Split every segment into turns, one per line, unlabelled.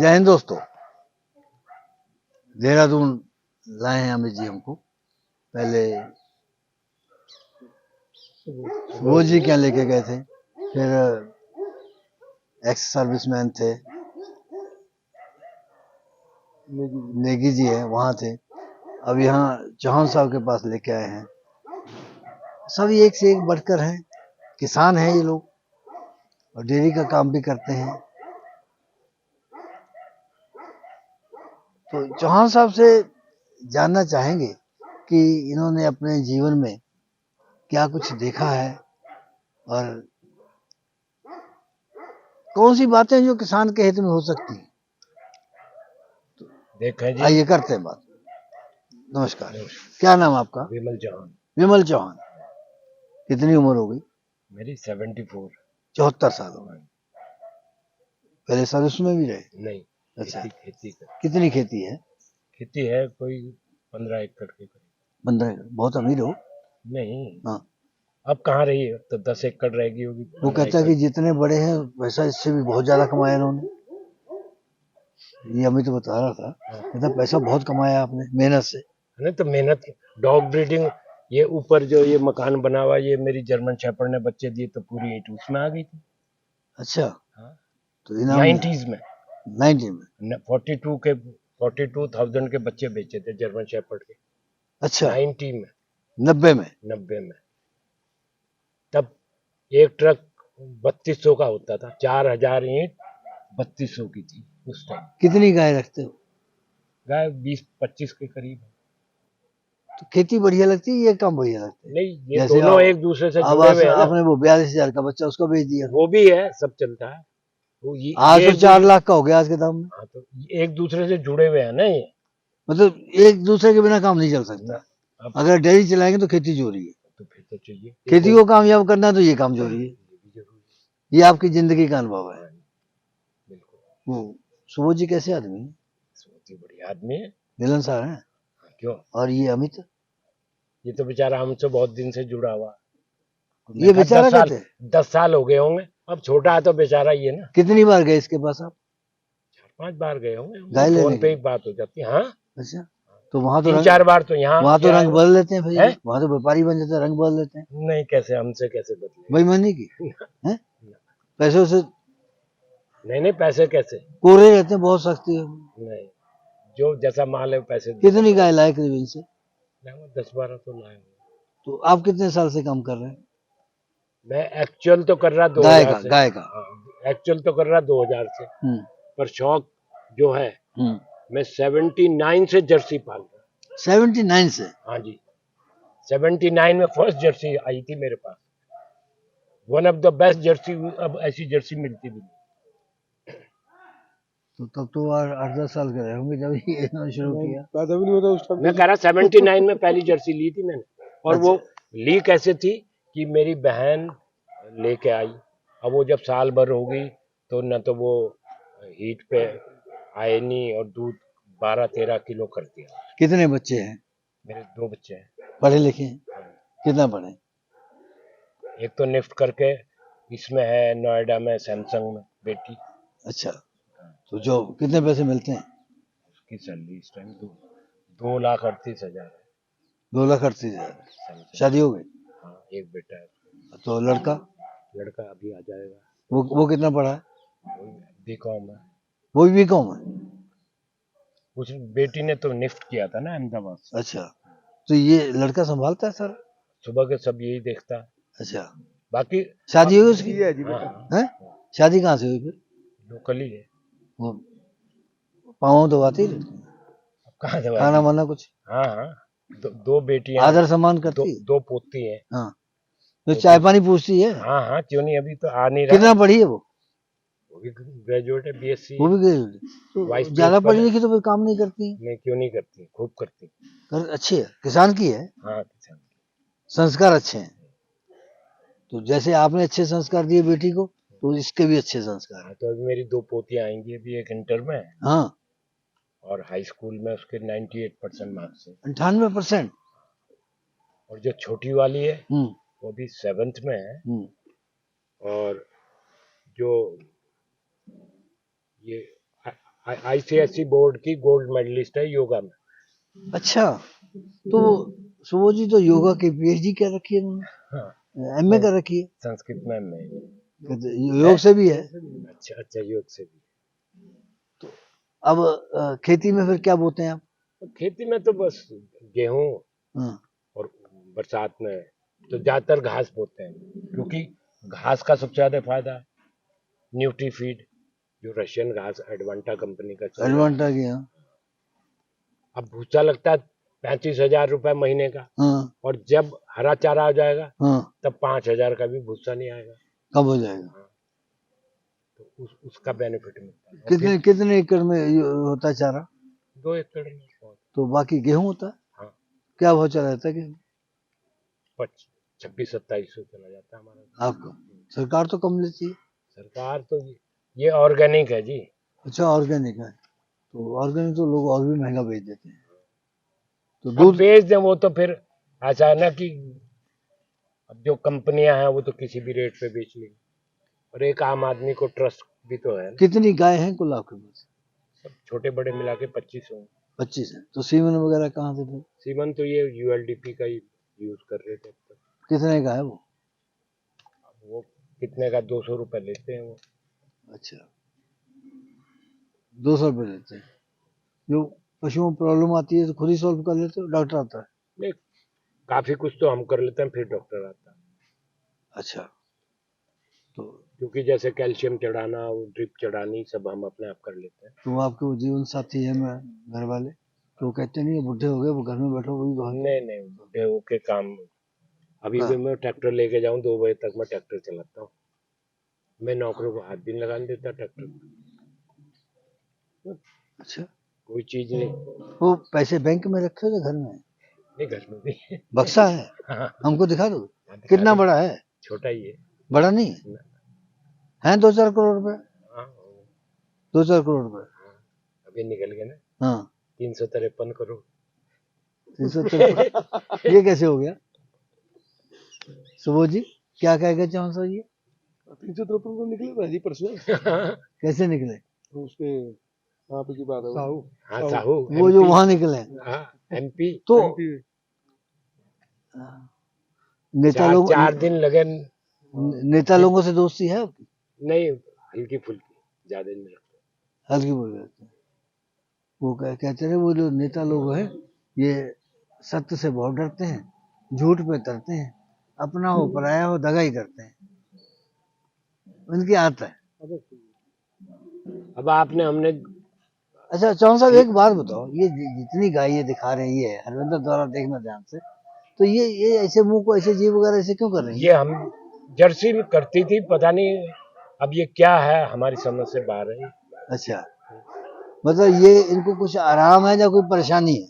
जय हिंद दोस्तों। देहरादून लाए हैं अमित जी हमको। पहले वो जी क्या लेके गए थे, फिर एक्स सर्विसमैन थे, नेगी जी है वहाँ थे, अब यहाँ चौहान साहब के पास लेके आए हैं। सब एक से एक बढ़कर हैं, किसान हैं ये लोग और डेयरी का काम भी करते हैं। तो चौहान साहब से जानना चाहेंगे कि इन्होंने अपने जीवन में क्या कुछ देखा है और कौन सी बातें जो किसान के हित में हो सकती हैं।
देखा जी,
आइए करते हैं बात। नमस्कार, क्या नाम आपका?
विमल चौहान।
विमल चौहान। कितनी उम्र हो गई?
मेरी 74।
74 साल हो गए। पहले सर्विस में भी रहे?
नहीं।
अच्छा,
खेती कर।
कितनी खेती है?
खेती है कोई 15 एकड़ के करीब।
15 एकड़। बहुत अमीर हो?
नहीं।
हाँ।
अब कहाँ रही है, तो 10 एकड़ रहेगी होगी।
वो कहता है कि जितने बड़े हैं वैसा इससे भी बहुत ज्यादा कमाया इन्होंने। ये अमित तो बता रहा था, कहता पैसा बहुत कमाया आपने मेहनत से।
नहीं तो मेहनत, डॉग ब्रीडिंग, ये ऊपर जो ये मकान बना हुआ, ये मेरी जर्मन शेफर्ड ने बच्चे दिए तो पूरी ईंट उसमें आ गई थी।
अच्छा।
हाँ।
तो इनाम
90s में
90 में
42,000 के बच्चे बेचे थे जर्मन शेफर्ड के।
अच्छा।
90 में
90 में
90 में तब एक ट्रक 3200 का होता था। 4000 ईंट 3200 की थी उस टाइम।
कितनी गाय रखते हो?
गाय 20-25 के करीब है।
तो खेती बढ़िया लगती है, ये काम बढ़िया लगता है?
नहीं, ये दोनों एक दूसरे से जुड़े हुए हैं ना।
आपने वो 42,000 का बच्चा उसको बेच दिया,
वो भी है, सब चलता है। वो
आज तो 4 लाख का हो गया आज के दाम में।
हाँ, तो एक दूसरे से जुड़े हुए हैं ना ये।
मतलब एक दूसरे के बिना काम नहीं चल सकता। अगर डेयरी चलाएंगे तो खेती जोरी है,
तो फिर तो चाहिए
खेती को कामयाब करना है तो ये काम जोरी है। ये आपकी जिंदगी का अनुभव है।
बिल्कुल।
वो सुबोध जी कैसे आदमी है?
बहुत ही बढ़िया आदमी है,
मिलनसार है।
क्यों?
और ये अमित,
ये तो बेचारा हमसे बहुत दिन से जुड़ा हुआ।
ये बेचारा कहते हैं
10 साल हो गए होंगे। अब छोटा है तो बेचारा ही है ना।
कितनी बार गए इसके पास आप?
4-5 बार गए होंगे,
गाय लेने
फोन पे
के?
ही बात हो जाती है। हाँ,
अच्छा, तो वहां तो
3-4 बार तो यहाँ
वहां तो रंग बदल लेते हैं भैया,
है?
वहां तो व्यापारी बन जाते हैं, रंग बदल लेते हैं।
नहीं, कैसे हमसे कैसे बदले?
बेईमानी की है, पैसों से
नहीं, पैसे कैसे?
कोरे रहते हैं, बहुत सख्ती है।
नहीं, जो जैसा माल है पैसे।
कितनी गाय लाए करीब इनसे?
10-12 तो लाए।
तो आप कितने साल से काम कर रहे हैं?
मैं एक्चुअल तो कर रहा 2000 से।
गाय का
एक्चुअल तो कर रहा 2000 से, पर शौक जो है मैं 79 से जर्सी पाल रहा।
79 से?
हाँ जी, 79 में फर्स्ट जर्सी आई थी मेरे पास। One of the best jersey. अब ऐसी जर्सी मिलती भी नहीं।
तो तब तो 8-10 साल के रहे होंगे जब ये शुरू किया।
पैदा भी नहीं होता उस टाइम। मैं कह रहा 79 में पहली जर्सी ली थी मैंने। और वो ली कैसे थी कि मेरी बहन लेके आई। अब वो जब साल भर हो गई तो न तो वो हीट पे आए नहीं और दूध 12-13 किलो कर दिया।
कितने बच्चे हैं?
मेरे 2 बच्चे हैं।
पढ़े लिखे हैं? कितना पढ़े?
एक तो निफ्ट करके इसमें है नोएडा में, सैमसंग में बेटी।
अच्छा, तो जो कितने पैसे मिलते हैं?
उसकी सैलरी इस टाइम 2,38,000 है।
2,38,000। शादी हो गई?
हाँ, एक बेटा है।
तो लड़का
अभी आ जाएगा।
वो कितना पढ़ा है?
बीकॉम है।
वो भी बीकॉम है?
उस बेटी ने तो निफ्ट किया था ना अहमदाबाद से।
अच्छा, तो ये लड़का संभालता है सर?
सुबह के सब यही देखता है।
अच्छा,
बाकी
शादी हुई उसकी?
हाँ,
शादी कहाँ से हुई फिर?
लोकल ही है।
वो पाँव दबाती रहती है?
कहाँ दबाती?
खाना वाना कुछ?
हाँ, दो बेटियां,
आदर सम्मान करती?
दो पोती है।
हाँ, तो चाय पानी पूछती है?
हाँ, क्यों नहीं, अभी तो आ नहीं रहा।
कितना पढ़ी है वो?
वो भी ग्रेजुएट है, बीएससी।
वो भी ग्रेजुएट? तो ज्यादा पढ़ी लिखी तो फिर काम नहीं करती?
नहीं, क्यों नहीं करती, खूब करती।
अच्छी है, किसान की है।
हाँ, किसान।
संस्कार अच्छे हैं। तो जैसे आपने अच्छे संस्कार दिए बेटी को, तो इसके भी अच्छे संस्कार हैं।
तो अभी मेरी 2 पोतियां आएंगी, अभी एक इंटर में है।
हाँ,
और हाई स्कूल में उसके 98% मार्क्स है।
98%?
और जो छोटी वाली है वो भी 7th में है। और जो ये आईसीएसई बोर्ड की गोल्ड मेडलिस्ट है योगा में।
अच्छा, तो सुबोध जी तो योगा की पीएचडी कर रखी है उन्होंने,
हाँ,
एमए कर रखी है,
संस्कृत में मैं
योग से भी है।
अच्छा अच्छा योग से भी।
अब खेती में फिर क्या बोते हैं आप?
खेती में तो बस गेहूं
हाँ,
और बरसात में तो ज्यादातर घास बोते हैं, क्योंकि घास का सबसे ज्यादा फायदा है। न्यूट्रीफीड जो रशियन घास एडवांटा कंपनी का चल रहा है।
एडवांटा की, हाँ
अब भूसा लगता है 35,000 रुपए महीने का,
हाँ
और जब हरा चारा आ जाएगा
हाँ,
तब 5,000 का भी भूसा नहीं आएगा।
कब हो जाएगा?
तो उसका बेनिफिट मिलता है। और
कितने
फिर
कितने एकड़ में ये होता है चारा?
2 एकड़ में बहुत।
तो बाकी गेहूं होता है,
हाँ,
क्या भाव चला जाता है गेहूं
26-27 चला जाता है हमारा।
आपका? सरकार तो कम लेती है।
सरकार तो ये ऑर्गेनिक है जी।
अच्छा, ऑर्गेनिक है, तो ऑर्गेनिक तो लोग और भी महंगा बेच देते हैं। तो
अब
दूध,
बेच दें वो तो फिर अचानक कि अब जो कंपनियां हैं वो तो किसी भी रेट पे बेच लेंगी, और एक आम आदमी को ट्रस्ट भी तो है ना।
कितनी गाय हैं कुल आपके पास?
सब छोटे बड़े मिला के 25 होंगे।
25 है। तो सीमन वगैरह कहाँ से फिर?
सीमन तो ये यूएलडीपी का ही यूज कर रहे थे अब तक।
कितने का है वो?
वो कितने का 200 रुपए लेते हैं वो।
अच्छा, 200 रुपये लेते हैं। जो पशुओं में प्रॉब्लम आती है तो खुद ही सॉल्व कर लेते हो, डॉक्टर आता है?
नहीं, काफी कुछ तो हम कर लेते हैं, फिर डॉक्टर आता है।
अच्छा, तो
क्योंकि जैसे कैल्शियम चढ़ाना और ड्रिप चढ़ानी सब हम अपने आप कर लेते हैं।
तो आपके वो जीवन साथी है, मैं घर वाले तो वो कहते नहीं है बुढ़े हो गए, वो घर में बैठो, वही बहुत
नहीं नहीं, बूढ़े होके काम। अभी
का।
भी मैं ट्रैक्टर लेके जाऊं 2 बजे तक मैं ट्रैक्टर चलाता हूँ। मैं नौकरों को हाथ भी नहीं लगाने देता ट्रैक्टर में।
अच्छा,
कोई चीज नहीं।
वो पैसे बैंक में रखे हो या घर में?
नहीं, घर में भी।
बक्सा है,
हाँ,
हमको दिखा दो।
दिखा
कितना
दे।
बड़ा है?
छोटा ही है।
बड़ा नहीं है 2-4 करोड़ रुपए?
हाँ,
2-4 करोड़ रुपए?
अभी निकल गए ना
हाँ,
353 करोड़।
353 ये कैसे हो गया सुबोध जी? क्या कहेगा चौहान साहब ये?
353 को निकले था जी परसों।
कैसे निकले?
तो उसके वहाँ पे की बात है साहू
हाँ, साहू
वो जो वहां निकले?
हाँ, एमपी।
तो
MP
नेता लोग,
4 दिन लगे।
नेता लोगों से दोस्ती है आपकी?
नहीं, हल्की फुल्की, ज्यादा नहीं रखते।
हल्की बोल रहे थे वो, कहते रहे वो जो नेता लोग हैं ये सत्य से बहुत डरते हैं, झूठ पे तरते हैं, अपना हो पराया हो दगा ही करते हैं, उनकी आदत है।
अब आपने हमने
अच्छा चौहान साहब एक बात बताओ, ये जितनी गाय ये दिखा रही है हरविंदर द्वारा, देखना ध्यान से, तो ये ऐसे मुंह को ऐसे जीव वगैरह ऐसे क्यों कर रही है?
ये हम जर्सी में करती थी, पता नहीं अब ये क्या है, हमारी समझ से बाहर है।
अच्छा, मतलब ये इनको कुछ आराम है या कोई परेशानी है?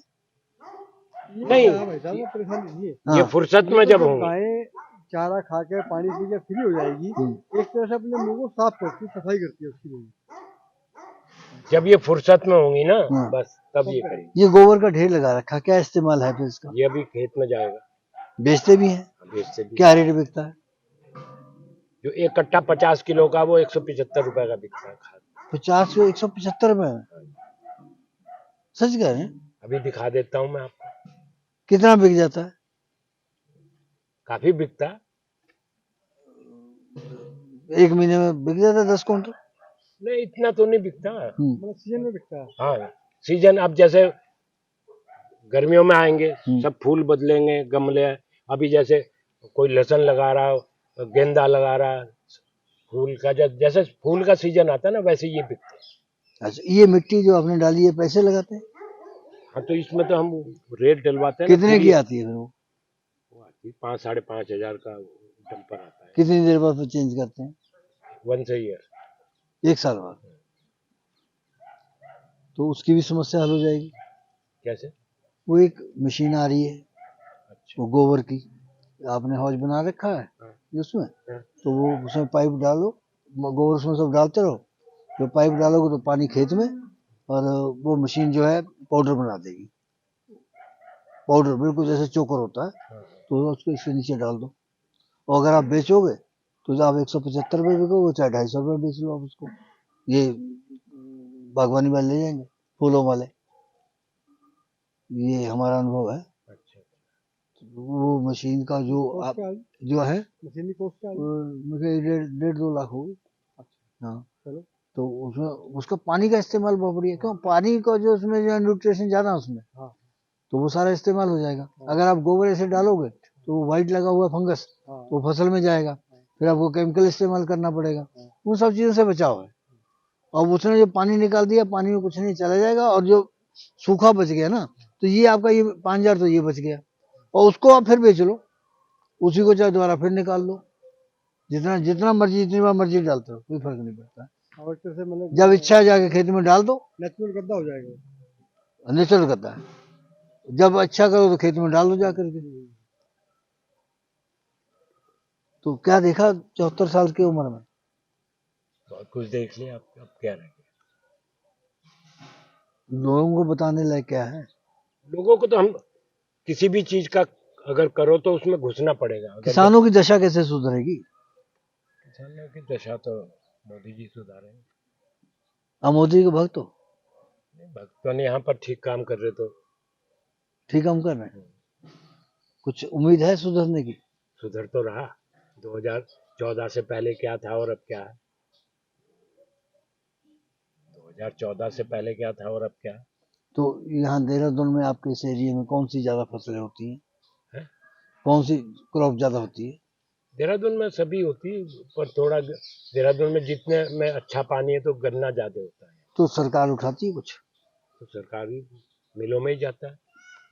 नहीं,
भाई साहब वो परेशानी नहीं है।
ये
हाँ,
फुर्सत में जब होंगे।
गायें चारा खा के पानी पी के फ्री हो जाएगी, एक तरह से अपने मुंह को साफ करती है, सफाई करती है उसकी मुंह।
जब ये फुर्सत में होंगी ना,
हाँ।
बस तब ये करेंगे।
ये गोबर का ढेर लगा रखा, क्या इस्तेमाल है फिर इसका?
ये अभी खेत में जाएगा।
बेचते भी हैं?
अभी इससे भी
क्या रेट बिकता है?
जो एक कट्टा 50 किलो का वो 175 रुपए का बिकता है खाद।
50 से 175 रुपए में? सच कह रहे हैं?
अभी दिखा देता हूँ मैं आपको।
कितना बिक जाता है?
काफी बिकता है।
एक महीने में बिक जाता है 10 कुंटल?
नहीं, इतना तो नहीं बिकता है।
मतलब सीजन में बिकता है।
हाँ, सीजन अब जैसे गर्मियों में आएंगे सब फूल बदलेंगे, गमले। अभी जैसे कोई लहसुन लगा रहा, गेंदा लगा रहा, फूल का जैसे फूल का सीजन आता है ना, वैसे ये बिकते हैं।
अच्छा, ये मिट्टी जो आपने डाली है पैसे लगाते हैं?
हाँ, तो इसमें तो हम रेट डलवाते हैं ना।
कितने की आती है फिर वो?
5-5.5 हजार का डंपर आता है।
कितनी देर बाद फिर चेंज करते हैं?
1 ईयर।
1 साल बाद? तो उसकी भी समस्या हल हो जाएगी।
कैसे?
वो एक मशीन आ रही है,
अच्छा।
वो गोबर की, आपने हौज बना रखा है
हाँ।
उसमें,
हाँ।
तो वो उसमें पाइप डालो, गोबर उसमें सब डालते रहो, जो पाइप डालोगे तो पानी खेत में, और वो मशीन जो है पाउडर बना देगी, पाउडर बिल्कुल जैसे चोकर होता है,
हाँ।
तो उसको इसके नीचे डाल दो, और अगर आप बेचोगे तो आप 175 रुपये बिकोगे, चाहे 250 रुपये बेच लो आप उसको। ये बागवानी वाले ले जाएंगे, फूलों वाले। ये हमारा अनुभव है।
अच्छा,
वो मशीन का जो आप जो है
मशीनी कोस्ट क्या है?
मुझे 1.5-2 लाख होगी।
अच्छा,
हाँ,
चलो।
तो उसमें उसका पानी का इस्तेमाल बहुत बढ़िया, क्यों पानी का जो उसमें जो न्यूट्रिशन ज्यादा है उसमें,
हाँ
तो वो सारा इस्तेमाल हो जाएगा। अगर आप गोबर ऐसे डालोगे तो वो व्हाइट लगा हुआ फंगस
हाँ
तो फसल में जाएगा, फिर आपको केमिकल इस्तेमाल करना पड़ेगा। उन सब चीजों से बचाव है। और उसने जो पानी निकाल दिया, पानी में कुछ नहीं, चला जाएगा। और जो सूखा बच गया ना, तो ये आपका ये 5,000 तो ये बच गया, और उसको आप फिर बेच लो, उसी को चाहे दोबारा फिर निकाल लो। जितना जितना मर्जी, जितनी बार मर्जी डालते रहो, कोई फर्क नहीं पड़ता।
और एक तरह से मतलब
जब इच्छा है जाके खेत में डाल दो,
नेचुरल गड्ढा हो जाएगा।
नेचुरल करता है। जब अच्छा करो तो खेत में डाल दो जा करके। तो क्या देखा 74 साल की उम्र में?
बहुत कुछ देख लिया, अब क्या रह गया।
लोगों को बताने लायक क्या है?
लोगों को तो हम किसी भी चीज का अगर करो तो उसमें घुसना पड़ेगा। अगर
किसानों की दशा कैसे सुधरेगी?
किसानों की दशा तो मोदी जी सुधारे।
आप मोदी के भक्त हो?
भक्तों यहाँ पर ठीक काम कर रहे तो
ठीक काम कर रहे हैं। कुछ उम्मीद है सुधरने की?
सुधर तो रहा। 2014 से पहले क्या था और अब क्या है। 2014 से पहले क्या था और अब क्या है।
तो यहाँ देहरादून में आपके इस एरिया में कौन सी ज्यादा फसलें होती हैं?
हैं?
कौन सी क्रॉप ज्यादा होती है?
देहरादून में सभी होती है, पर थोड़ा देहरादून में जितने में अच्छा पानी है तो गन्ना ज्यादा होता है।
तो सरकार उठाती है कुछ?
तो सरकारी मिलों में ही जाता है।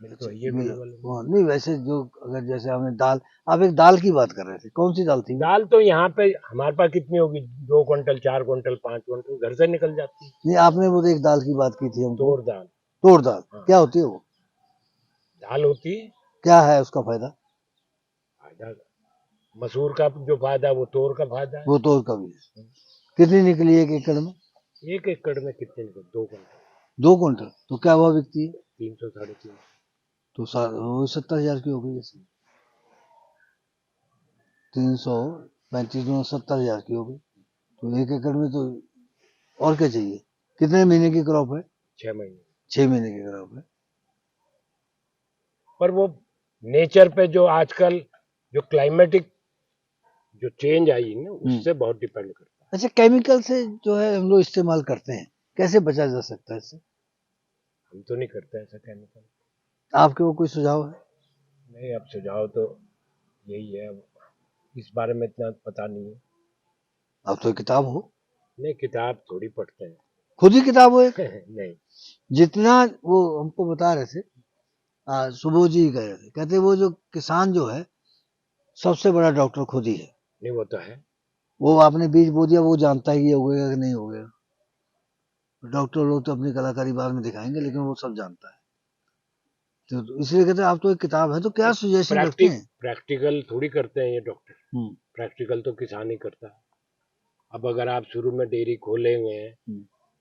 मिल तो ये मिल वाले
नहीं, वैसे जो अगर जैसे हमने दाल, आप एक दाल की बात कर रहे थे, कौन सी दाल थी वो?
दाल तो यहाँ पे हमारे पास कितनी होगी, 2 क्विंटल 4 क्विंटल 5 क्विंटल घर से निकल जाती है।
नहीं, आपने वो एक दाल की बात की थी हमको,
तोर दाल।
तोड़ दाल।
हाँ।
क्या होती है वो?
दाल होती है।
क्या है उसका फायदा?
फायदा मसूर का जो फायदा है वो तोर का फायदा है।
वो तोड़ का भी है। कितनी निकली एक एकड़ में?
1 एकड़ में कितने निकल, 2 क्विंटल।
2 क्विंटल। तो क्या हुआ बिकती है?
300 350।
तो 70,000 की हो गई। जैसे 335 में 70,000 की हो गई, तो 1 एकड़ में तो और क्या चाहिए? कितने महीने की क्रॉप है?
6 महीने।
6 महीने की क्रॉप है।
पर वो नेचर पे जो आजकल जो क्लाइमेटिक जो चेंज आई है ना, उससे बहुत डिपेंड करता है।
अच्छा, केमिकल से जो है हम लोग इस्तेमाल करते हैं, कैसे बचा जा सकता है इससे?
हम तो नहीं करते ऐसा केमिकल।
आपके वो कोई सुझाव है?
नहीं, अब सुझाव तो यही है, इस बारे में इतना पता नहीं है।
आप तो किताब हो,
नहीं, किताब थोड़ी पढ़ते हैं।
खुद ही किताब हो एक।
नहीं,
जितना वो हमको बता रहे थे, सुबोध जी कह रहे थे, कहते वो जो किसान जो है सबसे बड़ा डॉक्टर खुद ही है।
नहीं वो तो है।
वो आपने बीज बो दिया, वो जानता है कि ये होगा कि नहीं होगा। डॉक्टर लोग तो अपनी कलाकारी बाद में दिखाएंगे, लेकिन वो सब जानता है। तो इसलिए कहते हैं आप तो एक किताब है, तो क्या सुजेशन रखते हैं?
प्रैक्टिकल थोड़ी करते हैं ये डॉक्टर। प्रैक्टिकल तो किसान ही करता है। अब अगर आप शुरू में डेयरी खोलेंगे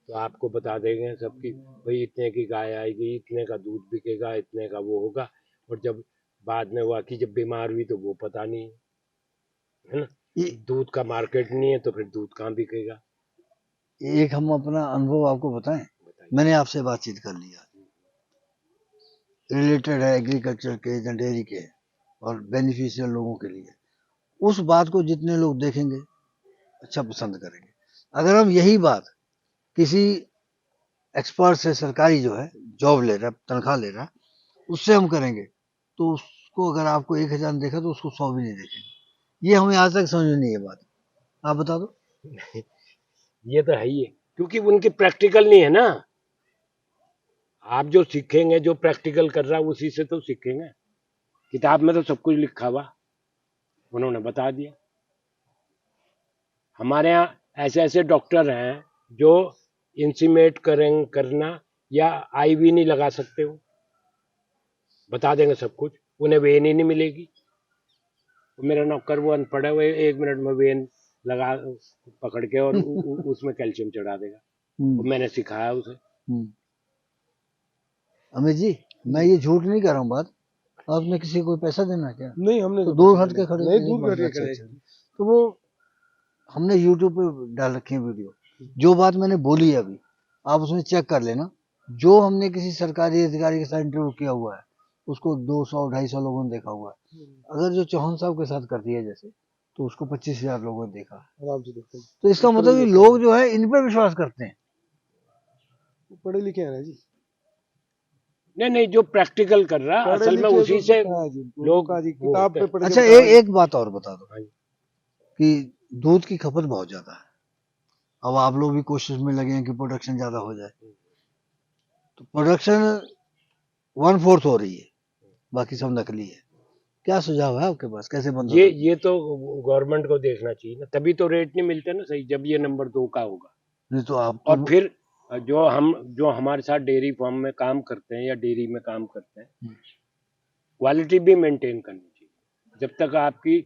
तो आपको बता देंगे सबकी, भाई इतने की गाय आएगी, इतने का दूध बिकेगा, इतने का वो होगा। और जब बाद में हुआ कि जब बीमार हुई तो वो पता नहीं है ना। दूध का मार्केट नहीं है तो फिर दूध कहाँ बिकेगा।
एक हम अपना अनुभव आपको बताएं। मैंने आपसे बातचीत कर लिया, रिलेटेड है एग्रीकल्चर के या डेयरी के और बेनिफिशियल लोगों के लिए। उस बात को जितने लोग देखेंगे अच्छा पसंद करेंगे। अगर हम यही बात किसी एक्सपर्ट से, सरकारी जो है जॉब ले रहा है, तनख्वाह ले रहा है, उससे हम करेंगे, तो उसको अगर आपको 1,000 देखा तो उसको 100 भी नहीं देखेंगे। ये हमें आज तक समझ में नहीं है बात। आप बता दो।
ये तो है ही है, क्योंकि उनकी प्रैक्टिकल नहीं है ना। आप जो सीखेंगे, जो प्रैक्टिकल कर रहा है उसी से तो सीखेंगे। किताब में तो सब कुछ लिखा हुआ, उन्होंने बता दिया। हमारे यहाँ ऐसे ऐसे डॉक्टर हैं जो इंसीमेट करना या आईवी नहीं लगा सकते, हो बता देंगे सब कुछ, उन्हें वेन ही नहीं मिलेगी। मेरा नौकर वो अनपढ़ है, वो 1 मिनट में वेन लगा पकड़ के और उसमें कैल्शियम चढ़ा देगा। वो मैंने सिखाया उसे।
अमित जी, मैं ये झूठ नहीं कर रहा हूँ बात। आपने किसी को पैसा देना क्या?
नहीं, हमने
तो दूर हट के खड़े,
नहीं, दूर करके खड़े।
तो वो हमने YouTube पे डाल रखी है वीडियो। जो बात मैंने बोली अभी, आप उसमें चेक कर लेना, जो हमने किसी सरकारी अधिकारी के साथ इंटरव्यू किया हुआ है उसको 200-250 लोगों ने देखा हुआ है। अगर जो चौहान साहब के साथ कर दिया जैसे, तो उसको 25,000 लोगों ने देखा है।
आराम से देखते हैं।
तो इसका मतलब कि लोग जो है इन पर विश्वास करते हैं।
पढ़े लिखे हैं ना जी,
नहीं नहीं, जो प्रैक्टिकल कर रहा
पढ़े
असल में
लिखे
उसी
तो
से
पता है जी,
लोग
का जी
वो
किताब
होते
पे
हैं।
पढ़ के
अच्छा,
बता
एक बात और बता दो
हाँ जी।
कि दूध की खपत बहुत ज्यादा है। अब आप लोग भी कोशिश में लगे हैं कि प्रोडक्शन ज्यादा हो जाए, तो प्रोडक्शन 1/4 हो रही है, बाकी सब नकली है। क्या सुझाव है आपके पास, कैसे बंद हो सकता है?
ये तो गवर्नमेंट को देखना चाहिए ना, तभी तो रेट नहीं मिलते ना सही, जब ये नंबर 2 का होगा।
नहीं तो आप
और
तो
फिर जो हमारे साथ डेयरी फार्म में काम करते हैं या डेयरी में काम करते हैं, क्वालिटी भी मेंटेन करनी चाहिए। जब तक आपकी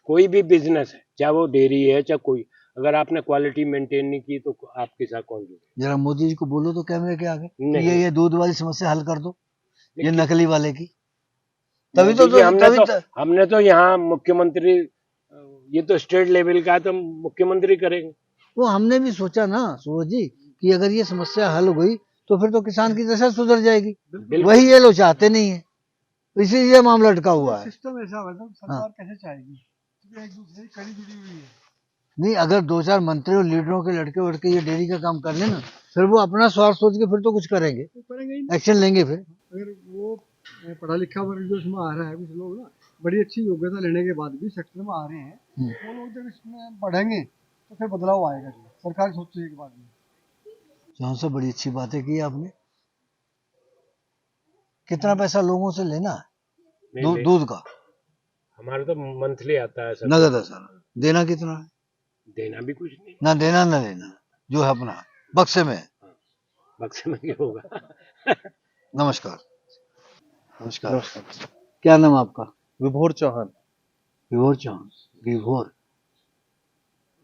कोई भी बिजनेस है, चाहे वो डेयरी है चाहे कोई, अगर आपने क्वालिटी मेंटेन नहीं की तो आपके साथ कौन जुड़े?
जरा मोदी जी को बोलो तो कैमरे के आगे कि
नहीं
ये दूध वाली समस्या हल कर दो, ये
नहीं,
नकली वाले की। तभी
मोदी जी
तभी
हमने तो यहाँ मुख्यमंत्री, ये तो स्टेट लेवल का है तो मुख्यमंत्री करेंगे।
वो हमने भी सोचा ना सूरज जी कि अगर ये समस्या हल हो गई तो फिर तो किसान की दशा सुधर जाएगी।
बिल्कुल।
वही ये लोग चाहते नहीं है, इसीलिए मामला अटका हुआ है।
सिस्टम ऐसा है, मतलब सरकार
हाँ।
कैसे चाहेगी, क्योंकि एक दूसरे की कड़ी जुड़ी हुई है।
नहीं, अगर 2-4 मंत्री और लीडरों के लड़के वड़के ये डेयरी का काम कर लेना, फिर वो अपना स्वार्थ सोच के फिर तो कुछ करेंगे,
तो करेंगे ही नहीं।
एक्शन लेंगे फिर।
अगर वो पढ़ा लिखा वर्ग जो इसमें आ रहा है, कुछ लोग ना बड़ी अच्छी योग्यता लेने के बाद भी सेक्टर में आ रहे हैं, वो लोग जब इसमें बढ़ेंगे तो फिर बदलाव आएगा जी। सरकार सोचेगी के बाद में।
जहाँ से बड़ी अच्छी बातें की आपने। कितना पैसा लोगों से लेना है
नहीं,
दूध का?
हमारा तो मंथली आता है सर।
नगद है सारा। देना कितना है?
देना भी कुछ नहीं,
ना देना ना लेना, जो है अपना बक्से में है।
बक्से में क्या होगा।
नमस्कार। नमस्कार। क्या नाम आपका?
विभोर चौहान
विभोर चौहान। विभोर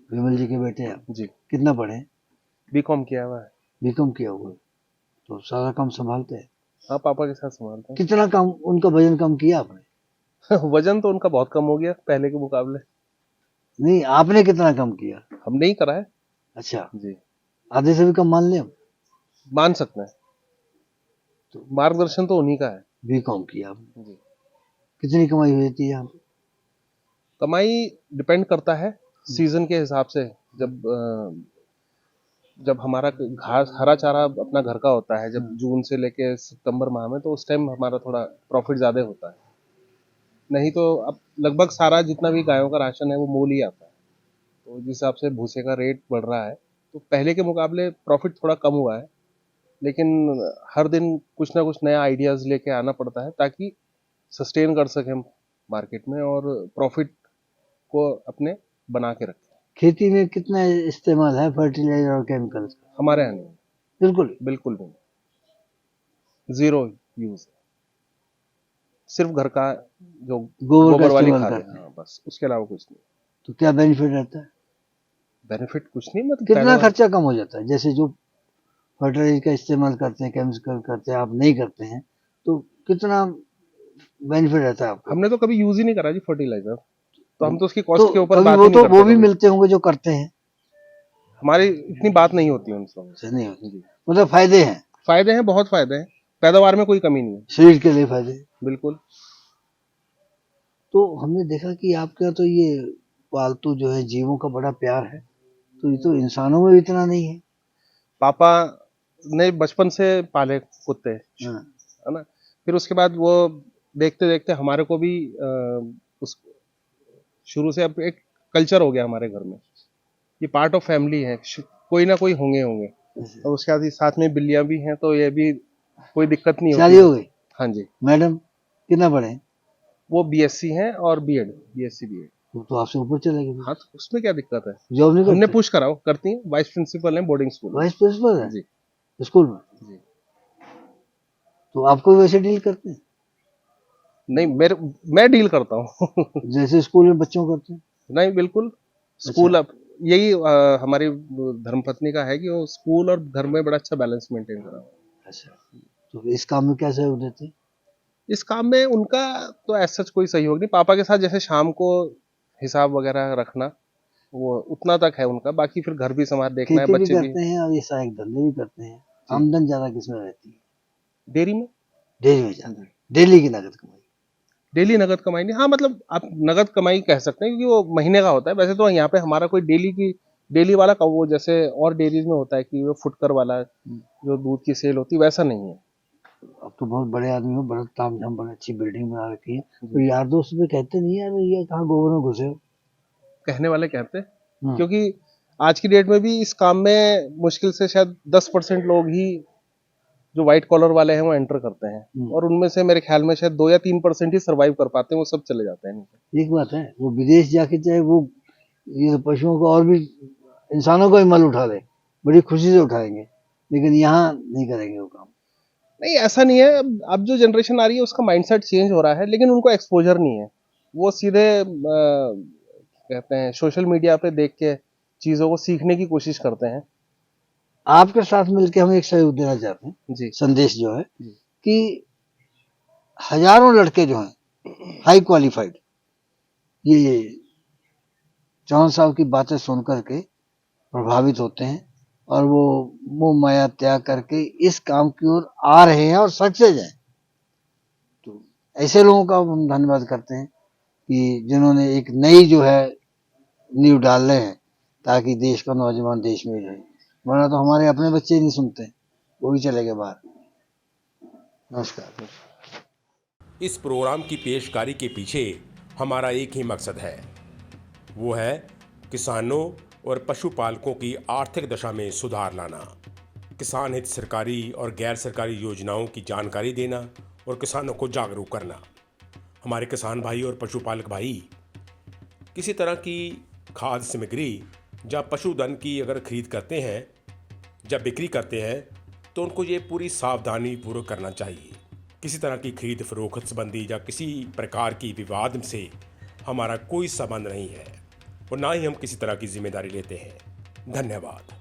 विमल जी के बेटे हैं आप।
जी,
कितना पढ़े?
बीकॉम किया हुआ है।
बीकॉम किया हुआ है, तो सारा काम संभालते हैं।
हाँ, पापा के साथ संभालते
कितना काम उनका वजन कम किया आपने?
हैं। वजन तो उनका बहुत कम हो गया पहले के मुकाबले।
नहीं, आपने कितना कम किया?
हमने ही करा है
अच्छा,
जी,
आधे से भी कम मान लें हम।
मान सकते हैं। तो मार्गदर्शन तो उन्हीं का है
बीकॉम किया आपने,
जी।
कितनी कमाई हुई थी यहाँ पे?
कमाई डिपेंड करता है सीजन के हिसाब से। जब हमारा घास हरा चारा अपना घर का होता है, जब जून से लेके सितंबर माह में, तो उस टाइम हमारा थोड़ा प्रॉफिट ज्यादा होता है। नहीं तो अब लगभग सारा जितना भी गायों का राशन है वो मोल ही आता है। तो जिस हिसाब से भूसे का रेट बढ़ रहा है तो पहले के मुकाबले प्रॉफिट थोड़ा कम हुआ है, लेकिन हर दिन कुछ ना कुछ नया आइडियाज लेके आना पड़ता है ताकि सस्टेन कर सकें मार्केट में और प्रॉफिट को अपने बना के रखें।
खेती में कितना इस्तेमाल है फर्टिलाइजर और केमिकल्स का?
हमारे यहाँ नहीं,
बिल्कुल।
बिल्कुल नहीं, जीरो यूज है। सिर्फ घर का जो
गोबर का
वाली
इस्तेमाल
खाद
करते
है,
हैं,
हाँ बस, उसके अलावा कुछ नहीं।
तो क्या बेनिफिट रहता है?
बेनिफिट कुछ नहीं, मतलब
कितना
पैदावार-
खर्चा कम हो जाता है? जैसे जो फर्टिलाइजर का इस्तेमाल करते हैं, केमिकल करते हैं, आप नहीं करते हैं, तो कितना बेनिफिट रहता है आपको?
हमने तो कभी यूज ही नहीं करा जी फर्टिलाइजर, तो हम तो उसकी
तो
कॉस्ट के ऊपर
कभी
बात
वो
ही नहीं
तो
करते
वो भी
कभी।
मिलते होंगे जो करते हैं।
हमारी इतनी बात नहीं होती है उनसे।
ऐसे नहीं होती, मतलब फायदे हैं,
फायदे हैं, बहुत फायदे हैं, पैदावार में कोई कमी नहीं है,
शरीर के लिए फायदे हैं।
बिल्कुल।
तो हमने देखा कि आपके यहाँ तो ये पालतू जो है जीवों का बड़ा प्यार है, तो ये तो इंसानों में भी इतना नहीं है।
पापा ने बचपन से पाले कुत्ते,
हाँ।
है ना। फिर उसके बाद वो देखते देखते हमारे को भी उस शुरू से अब एक कल्चर हो गया हमारे घर में, ये पार्ट ऑफ फैमिली है, कोई ना कोई होंगे होंगे। और उसके बाद साथ में बिल्लियां भी हैं, तो ये भी कोई दिक्कत नहीं
शादी
होती।
हो गई?
हाँ जी,
मैडम कितना पढ़े हैं?
वो बीएससी हैं और बीएड, बीएससी बीएड।
वो तो आपसे ऊपर चले गए।
हाँ, तो उसमें क्या दिक्कत है,
जॉब नहीं
हमने
करते?
पुश कराओ, करती हैं, वाइस प्रिंसिपल हैं बोर्डिंग स्कूल में।
वाइस प्रिंसिपल है
जी
स्कूल में?
जी।
तो आपको भी वैसे डील करते हैं
नहीं, मैं डील करता हूँ।
जैसे स्कूल में बच्चों को करते हैं?
नहीं, बिल्कुल। स्कूल अब यही हमारी धर्मपत्नी का है कि वो स्कूल और घर में बड़ा अच्छा बैलेंस मेंटेन करा हुआ है।
अच्छा, तो इस काम में क्या सहयोग देते हैं?
इस काम में उनका तो ऐसा कोई सहयोग नहीं, पापा के साथ जैसे शाम को हिसाब वगैरह रखना, वो उतना तक है उनका, बाकी फिर घर भी संभाल देखना है,
खेती भी
बच्चे भी।
करते हैं और ये सहायक धंधे भी करते हैं? आमदन ज्यादा किसमें रहती है?
डेयरी में
डेयरी में ज्यादा, डेली की नगद कमाई।
डेली नगद कमाई नहीं, हाँ मतलब आप नगद कमाई कह सकते हैं क्योंकि वो महीने का होता है। वैसे तो यहाँ पे हमारा कोई डेली वाला का वो जैसे और डेयरीज में होता है कि वो फुटकर वाला जो दूध की सेल होती है, वैसा नहीं है।
अब तो बहुत बड़े आदमी हो, बड़ा तामझाम, बड़ी अच्छी बिल्डिंग बना रखी है, तो यार दोस्त भी कहते नहीं यार ये कहाँ गोबर में घुसे हो?
कहने वाले कहते हैं, क्योंकि आज की डेट में भी इस काम में मुश्किल से शायद 10% लोग ही जो व्हाइट कॉलर वाले हैं वो एंटर करते हैं, और उनमें से मेरे ख्याल में शायद 2 या 3% ही सर्वाइव कर पाते हैं, वो सब चले जाते हैं।
एक बात है, वो विदेश जाके चाहे वो ये पशुओं को और भी इंसानों को ही मल उठा ले, बड़ी खुशी से उठाएंगे, लेकिन यहाँ नहीं करेंगे वो काम।
नहीं, ऐसा नहीं है। अब जो जनरेशन आ रही है उसका माइंडसेट चेंज हो रहा है, लेकिन उनको एक्सपोजर नहीं है। वो सीधे कहते हैं सोशल मीडिया पे देख के चीजों को सीखने की कोशिश करते हैं।
आपके साथ मिलकर हम एक सहयोग देना चाहते हैं
जी।
संदेश जो है कि हजारों लड़के जो हैं हाई क्वालिफाइड, ये चौहान साहब की बातें सुन करके प्रभावित होते हैं और वो मोह माया त्याग करके इस काम की ओर आ रहे हैं और सक्सेस हैं। तो ऐसे लोगों का हम धन्यवाद करते हैं कि जिन्होंने एक नई जो है नींव डाल रहे हैं ताकि देश का नौजवान देश में रहे, वरना तो हमारे अपने बच्चे ही नहीं सुनते, वो भी चले गए बाहर। नमस्कार।
इस प्रोग्राम की पेशकारी के पीछे हमारा एक ही मकसद है, वो है किसानों और पशुपालकों की आर्थिक दशा में सुधार लाना, किसान हित सरकारी और गैर सरकारी योजनाओं की जानकारी देना और किसानों को जागरूक करना। हमारे किसान भाई और पशुपालक भाई किसी तरह की खाद्य सामग्री या पशुधन की अगर खरीद करते हैं, जब बिक्री करते हैं, तो उनको ये पूरी सावधानी पूर्वक करना चाहिए। किसी तरह की खरीद फरोख्त संबंधी या किसी प्रकार की विवाद से हमारा कोई संबंध नहीं है और ना ही हम किसी तरह की जिम्मेदारी लेते हैं। धन्यवाद।